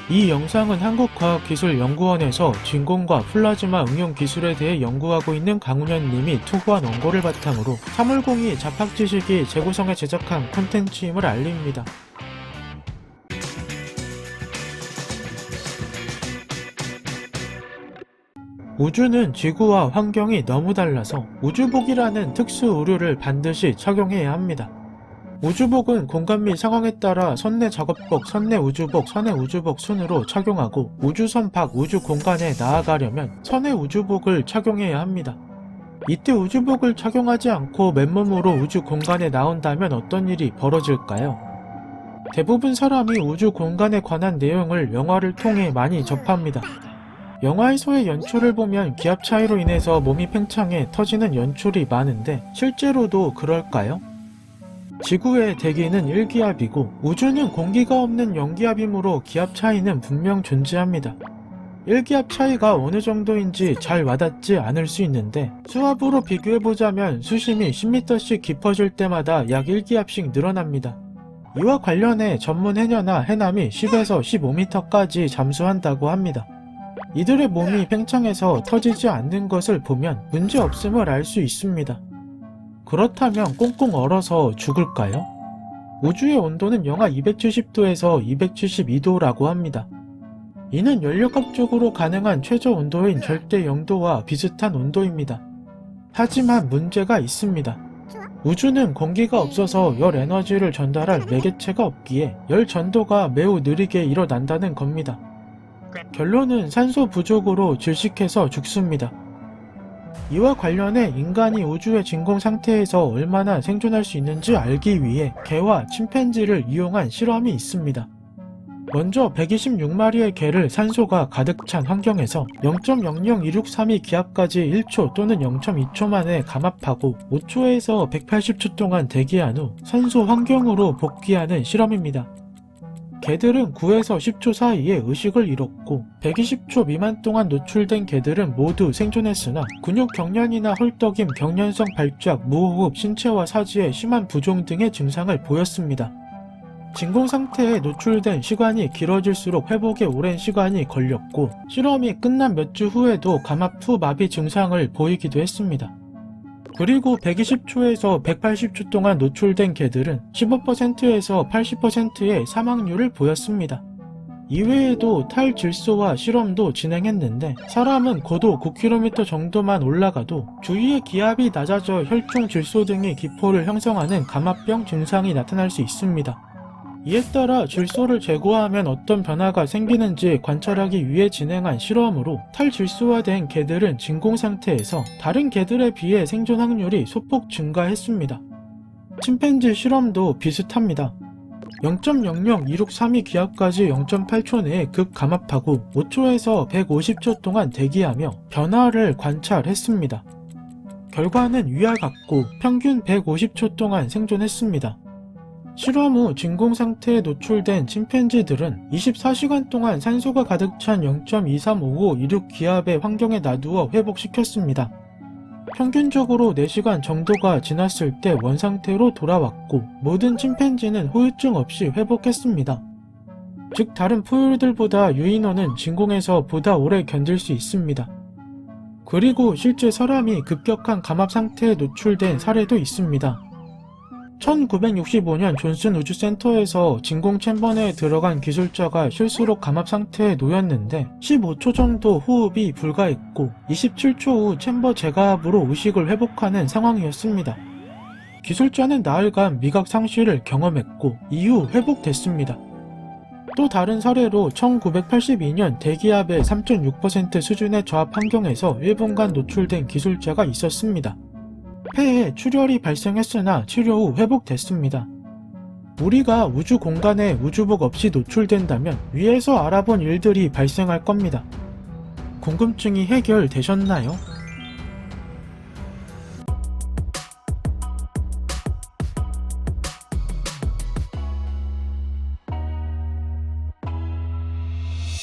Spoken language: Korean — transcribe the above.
이 영상은 한국과학기술연구원에서 진공과 플라즈마 응용 기술에 대해 연구하고 있는 강훈현 님이 투고한 원고를 바탕으로 3월공이 잡학지식이 재구성해 제작한 콘텐츠임을 알립니다. 우주는 지구와 환경이 너무 달라서 우주복이라는 특수 의류를 반드시 착용해야 합니다. 우주복은 공간 및 상황에 따라 선내 작업복, 선내 우주복, 선내 우주복 순으로 착용하고 우주선 밖 우주 공간에 나아가려면 선내 우주복을 착용해야 합니다. 이때 우주복을 착용하지 않고 맨몸으로 우주 공간에 나온다면 어떤 일이 벌어질까요? 대부분 사람이 우주 공간에 관한 내용을 영화를 통해 많이 접합니다. 영화에서의 연출을 보면 기압 차이로 인해서 몸이 팽창해 터지는 연출이 많은데 실제로도 그럴까요? 지구의 대기는 1기압이고 우주는 공기가 없는 0기압이므로 기압 차이는 분명 존재합니다. 1기압 차이가 어느 정도인지 잘 와닿지 않을 수 있는데 수압으로 비교해보자면 수심이 10m씩 깊어질 때마다 약 1기압씩 늘어납니다. 이와 관련해 전문 해녀나 해남이 10에서 15m까지 잠수한다고 합니다. 이들의 몸이 팽창해서 터지지 않는 것을 보면 문제없음을 알 수 있습니다. 그렇다면 꽁꽁 얼어서 죽을까요? 우주의 온도는 영하 270도에서 272도라고 합니다. 이는 연력학적으로 가능한 최저 온도인 절대 0도와 비슷한 온도입니다. 하지만 문제가 있습니다. 우주는 공기가 없어서 열 에너지를 전달할 매개체가 없기에 열 전도가 매우 느리게 일어난다는 겁니다. 결론은 산소 부족으로 질식해서 죽습니다. 이와 관련해 인간이 우주의 진공 상태에서 얼마나 생존할 수 있는지 알기 위해 개와 침팬지를 이용한 실험이 있습니다. 먼저 126마리의 개를 산소가 가득 찬 환경에서 0.00263이 기압까지 1초 또는 0.2초 만에 감압하고 5초에서 180초 동안 대기한 후 산소 환경으로 복귀하는 실험입니다. 개들은 9에서 10초 사이에 의식을 잃었고 120초 미만 동안 노출된 개들은 모두 생존했으나 근육 경련이나 헐떡임, 경련성 발작, 무호흡, 신체와 사지에 심한 부종 등의 증상을 보였습니다. 진공 상태에 노출된 시간이 길어질수록 회복에 오랜 시간이 걸렸고 실험이 끝난 몇 주 후에도 감압 후 마비 증상을 보이기도 했습니다. 그리고 120초에서 180초 동안 노출된 개들은 15%에서 80%의 사망률을 보였습니다. 이외에도 탈질소와 실험도 진행했는데 사람은 고도 9km 정도만 올라가도 주위의 기압이 낮아져 혈중 질소 등의 기포를 형성하는 감압병 증상이 나타날 수 있습니다. 이에 따라 질소를 제거하면 어떤 변화가 생기는지 관찰하기 위해 진행한 실험으로 탈질소화된 개들은 진공 상태에서 다른 개들에 비해 생존 확률이 소폭 증가했습니다. 침팬지 실험도 비슷합니다. 0.00263이 기압까지 0.8초 내에 급감압하고 5초에서 150초 동안 대기하며 변화를 관찰했습니다. 결과는 위와 같고 평균 150초 동안 생존했습니다. 실험 후 진공 상태에 노출된 침팬지들은 24시간 동안 산소가 가득 찬 0.23556 기압의 환경에 놔두어 회복시켰습니다. 평균적으로 4시간 정도가 지났을 때 원상태로 돌아왔고 모든 침팬지는 후유증 없이 회복했습니다. 즉 다른 포유류들보다 유인원은 진공에서 보다 오래 견딜 수 있습니다. 그리고 실제 사람이 급격한 감압 상태에 노출된 사례도 있습니다. 1965년 존슨 우주센터에서 진공 챔버 내에 들어간 기술자가 실수로 감압 상태에 놓였는데 15초 정도 호흡이 불가했고 27초 후 챔버 재가압으로 의식을 회복하는 상황이었습니다. 기술자는 나흘간 미각 상실을 경험했고 이후 회복됐습니다. 또 다른 사례로 1982년 대기압의 3.6% 수준의 저압 환경에서 1분간 노출된 기술자가 있었습니다. 폐에 출혈이 발생했으나 치료 후 회복됐습니다. 우리가 우주 공간에 우주복 없이 노출된다면 위에서 알아본 일들이 발생할 겁니다. 궁금증이 해결되셨나요?